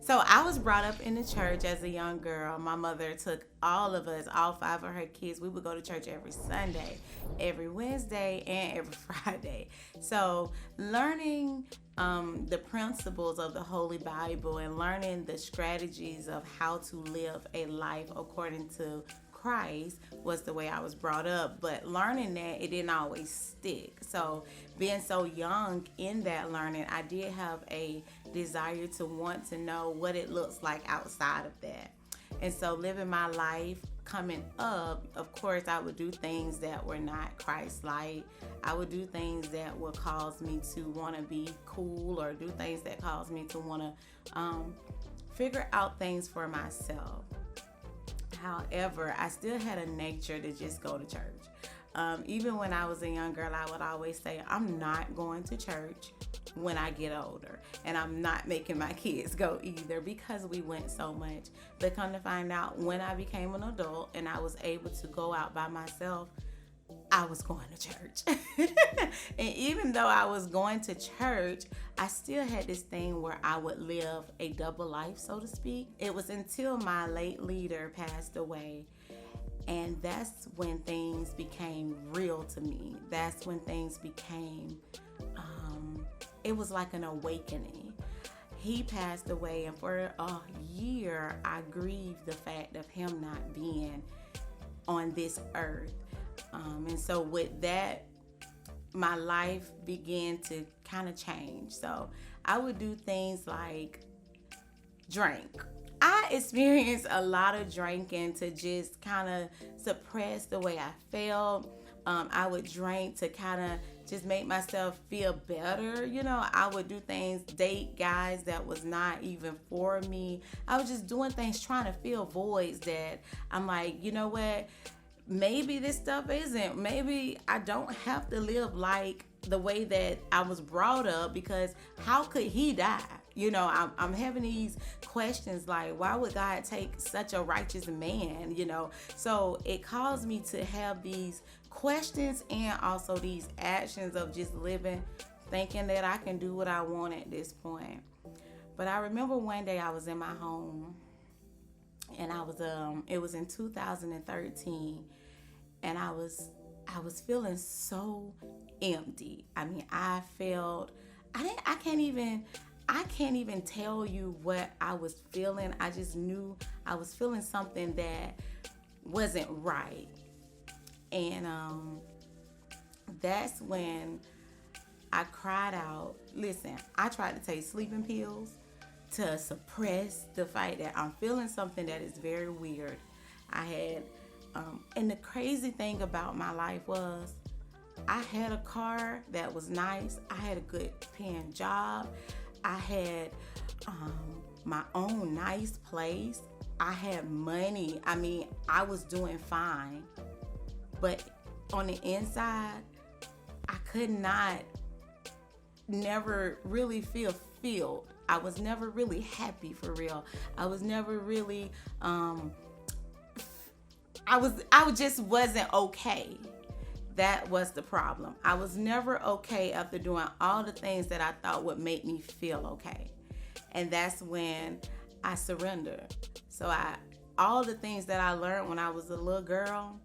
So I was brought up in the church as a young girl. My mother took all of us, all five of her kids. We would go to church every Sunday, every Wednesday, and every Friday. So learning the principles of the Holy Bible and learning the strategies of how to live a life according to Christ was the way I was brought up. But learning that, it didn't always stick. So being so young in that learning, I did have a desire to want to know what it looks like outside of that. And so living my life coming up, of course, I would do things that were not Christ-like. I would do things that would cause me to want to be cool, or do things that cause me to want to figure out things for myself. However, I still had a nature to just go to church. Even when I was a young girl, I would always say, I'm not going to church when I get older. And I'm not making my kids go either, because we went so much. But come to find out, when I became an adult and I was able to go out by myself, I was going to church. And even though I was going to church, I still had this thing where I would live a double life, so to speak. It was until my late leader passed away. And that's when things became real to me. That's when things became, it was like an awakening. He passed away, and for a year, I grieved the fact of him not being on this earth. And so with that, my life began to kind of change. So I would do things like drink. I experienced a lot of drinking to just kind of suppress the way I felt. I would drink to kind of just make myself feel better. I would do things, date guys that was not even for me. I was just doing things trying to fill voids that I'm like, you know what? Maybe this stuff isn't. Maybe I don't have to live like the way that I was brought up, because how could he die? I'm having these questions like, why would God take such a righteous man? So it caused me to have these questions and also these actions of just living, thinking that I can do what I want at this point. But I remember one day I was in my home, and it was in 2013, and I was feeling so empty. I mean, I can't even tell you what I was feeling. I just knew I was feeling something that wasn't right. And that's when I cried out. Listen, I tried to take sleeping pills to suppress the fact that I'm feeling something that is very weird. I had, and the crazy thing about my life was, I had a car that was nice. I had a good paying job. I had my own nice place. I had money. I mean, I was doing fine. But on the inside, I could never really feel filled. I was never really happy for real. I was never really, I just wasn't okay. That was the problem. I was never okay after doing all the things that I thought would make me feel okay. And that's when I surrendered. So all the things that I learned when I was a little girl,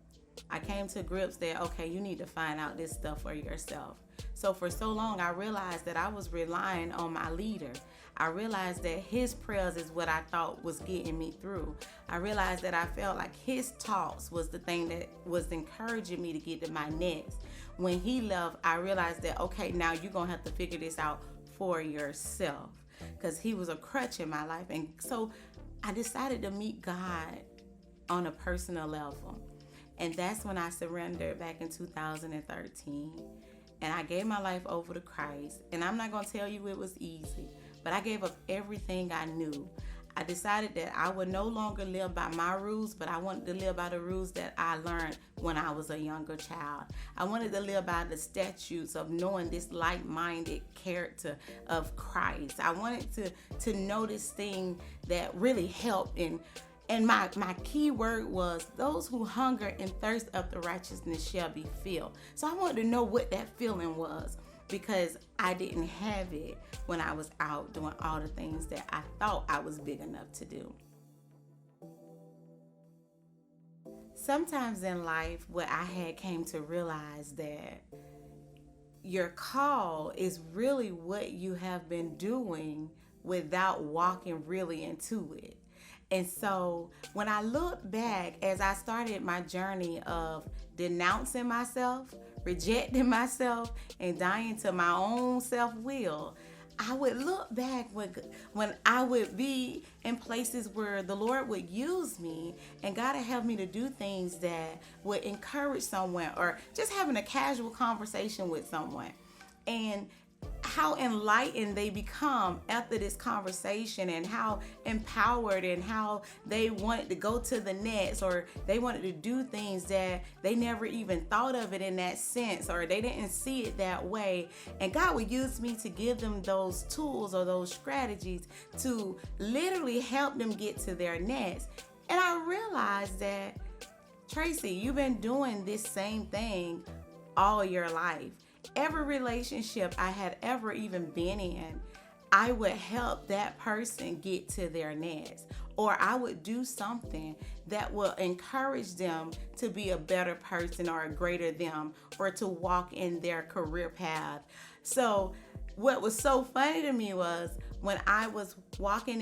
I came to grips that, okay, you need to find out this stuff for yourself. So for so long, I realized that I was relying on my leader. I realized that his prayers is what I thought was getting me through. I realized that I felt like his talks was the thing that was encouraging me to get to my next. When he left, I realized that, okay, now you're going to have to figure this out for yourself, because he was a crutch in my life. And so I decided to meet God on a personal level. And that's when I surrendered back in 2013. And I gave my life over to Christ. And I'm not going to tell you it was easy, but I gave up everything I knew. I decided that I would no longer live by my rules, but I wanted to live by the rules that I learned when I was a younger child. I wanted to live by the statutes of knowing this like-minded character of Christ. I wanted to know this thing that really helped. And my key word was, those who hunger and thirst after righteousness shall be filled. So I wanted to know what that feeling was. because I didn't have it when I was out doing all the things that I thought I was big enough to do. Sometimes in life, what I had came to realize that your call is really what you have been doing without walking really into it. And so when I look back, as I started my journey of denouncing myself, rejecting myself, and dying to my own self-will, I would look back when I would be in places where the Lord would use me, and God would help me to do things that would encourage someone, or just having a casual conversation with someone. And how enlightened they become after this conversation, and how empowered, and how they wanted to go to the next, or they wanted to do things that they never even thought of it in that sense, or they didn't see it that way. And God would use me to give them those tools or those strategies to literally help them get to their next. And I realized that, Tracy, you've been doing this same thing all your life. Every relationship I had ever even been in, I would help that person get to their next, or I would do something that will encourage them to be a better person, or a greater them, or to walk in their career path. So what was so funny to me was when I was walking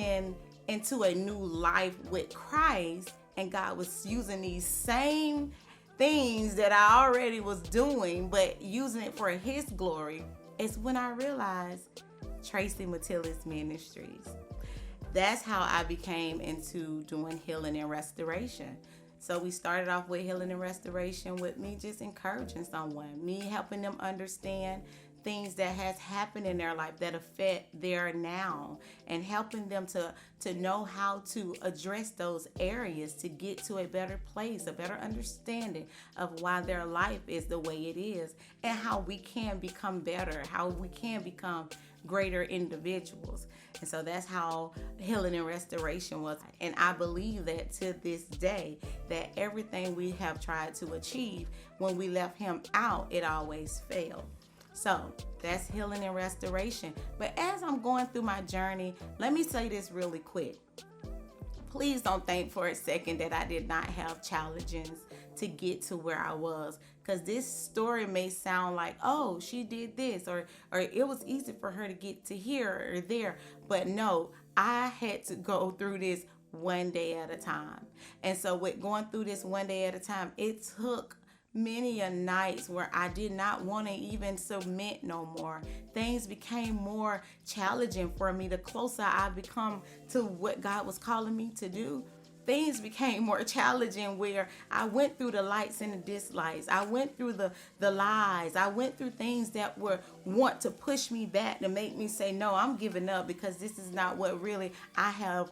into a new life with Christ, and God was using these same things that I already was doing, but using it for His glory, is when I realized Tracy Metelus Ministries. That's how I became into doing healing and restoration. So we started off with healing and restoration with me just encouraging someone, me helping them understand things that has happened in their life that affect their now, and helping them to know how to address those areas to get to a better place, a better understanding of why their life is the way it is, and how we can become better, how we can become greater individuals. And so that's how healing and restoration was. And I believe that to this day, that everything we have tried to achieve, when we left Him out, it always failed. So that's healing and restoration. But as I'm going through my journey, let me say this really quick. Please don't think for a second that I did not have challenges to get to where I was, because this story may sound like, oh, she did this, or it was easy for her to get to here or there. But no, I had to go through this one day at a time. And so with going through this one day at a time, it took many a nights where I did not want to even submit no more. Things became more challenging for me. The closer I become to what God was calling me to do, things became more challenging, where I went through the lights and the dislikes. I went through the lies. I went through things that want to push me back, to make me say, no, I'm giving up, because this is not what really I have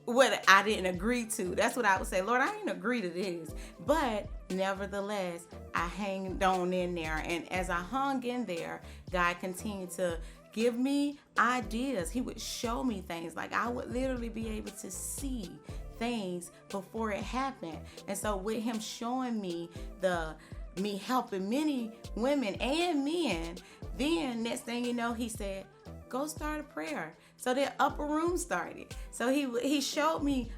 what I didn't agree to. That's what I would say. Lord, I didn't agree to this. But nevertheless, I hanged on in there. And as I hung in there, God continued to give me ideas. He would show me things. Like, I would literally be able to see things before it happened. And so with Him showing me me helping many women and men, then next thing you know, He said, go start a prayer. So the upper room started. So he showed me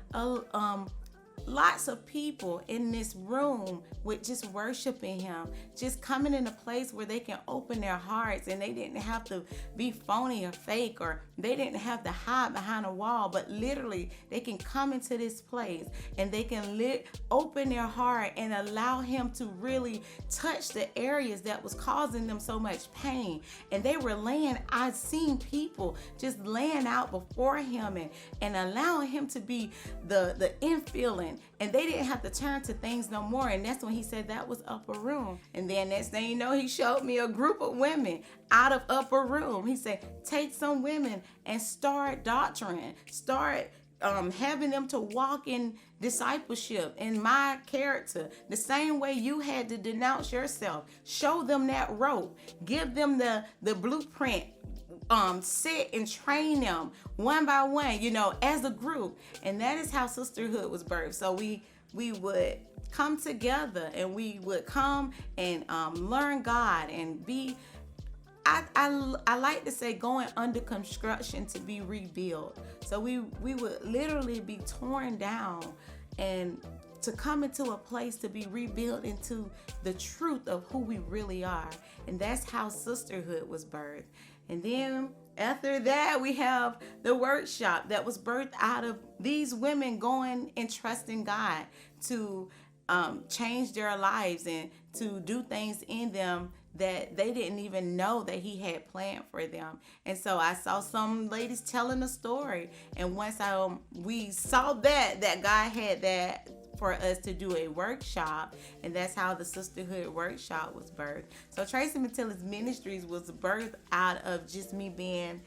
lots of people in this room with just worshiping Him, just coming in a place where they can open their hearts, and they didn't have to be phony or fake, or they didn't have to hide behind a wall, but literally they can come into this place and they can open their heart and allow Him to really touch the areas that was causing them so much pain. And they were I'd seen people just laying out before Him and allowing Him to be the infilling, and they didn't have to turn to things no more. And that's when He said that was upper room. And then next thing you know, He showed me a group of women out of upper room. He said, take some women and start doctrine, start having them to walk in discipleship in my character, the same way you had to denounce yourself. Show them that rope, give them the blueprint, sit and train them one by one, as a group. And that is how sisterhood was birthed. So we would come together, and we would come and learn God and be I like to say going under construction to be rebuilt. So we would literally be torn down and to come into a place to be rebuilt into the truth of who we really are. And that's how sisterhood was birthed. And then after that, we have the workshop that was birthed out of these women going and trusting God to change their lives and to do things in them that they didn't even know that he had planned for them. And so I saw some ladies telling a story, and once we saw that God had that for us to do a workshop, and that's how the sisterhood workshop was birthed. So Tracy Metelus Ministries was birthed out of just me being,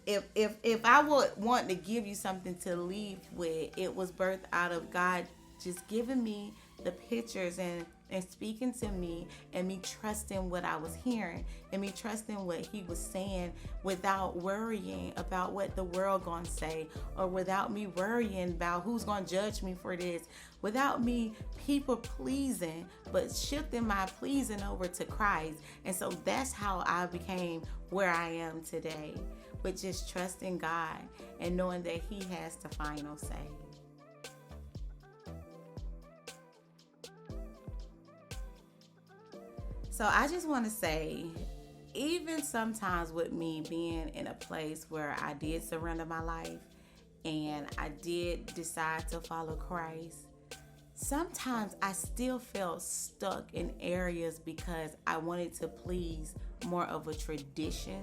if I would want to give you something to leave with, it was birthed out of God just giving me the pictures and speaking to me, and me trusting what I was hearing, and me trusting what he was saying without worrying about what the world gonna say, or without me worrying about who's gonna judge me for this, without me people pleasing, but shifting my pleasing over to Christ. And so that's how I became where I am today, with just trusting God and knowing that he has the final say. So I just want to say, even sometimes with me being in a place where I did surrender my life and I did decide to follow Christ, sometimes I still felt stuck in areas because I wanted to please more of a tradition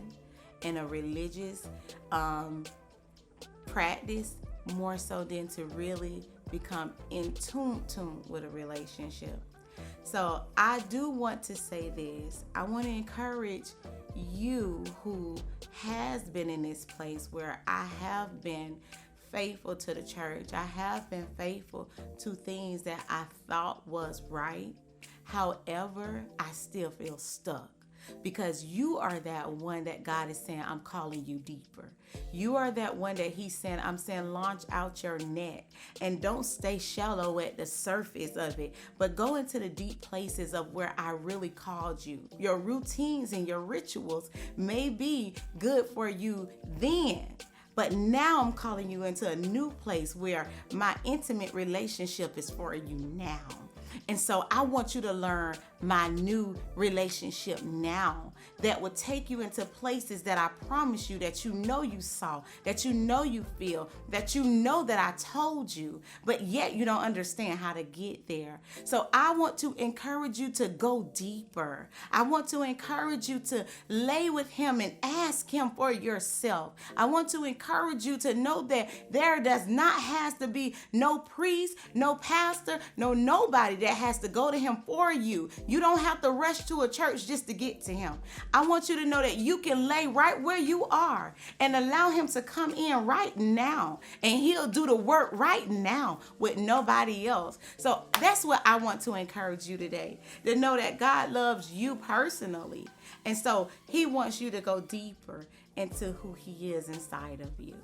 and a religious practice, more so than to really become in tune with a relationship. So I do want to say this. I want to encourage you who has been in this place where I have been faithful to the church. I have been faithful to things that I thought was right. However, I still feel stuck. Because you are that one that God is saying, I'm calling you deeper. You are that one that he's saying, I'm saying, launch out your net and don't stay shallow at the surface of it, but go into the deep places of where I really called you. Your routines and your rituals may be good for you then, but now I'm calling you into a new place where my intimate relationship is for you now. And so I want you to learn my new relationship now that will take you into places that I promise you that you know you saw, that you know you feel, that you know that I told you, but yet you don't understand how to get there. So I want to encourage you to go deeper. I want to encourage you to lay with him and ask him for yourself. I want to encourage you to know that there does not have to be no priest, no pastor, no nobody that has to go to him for you. You don't have to rush to a church just to get to him. I want you to know that you can lay right where you are and allow him to come in right now, and he'll do the work right now with nobody else. So that's what I want to encourage you today, to know that God loves you personally. And so he wants you to go deeper into who he is inside of you.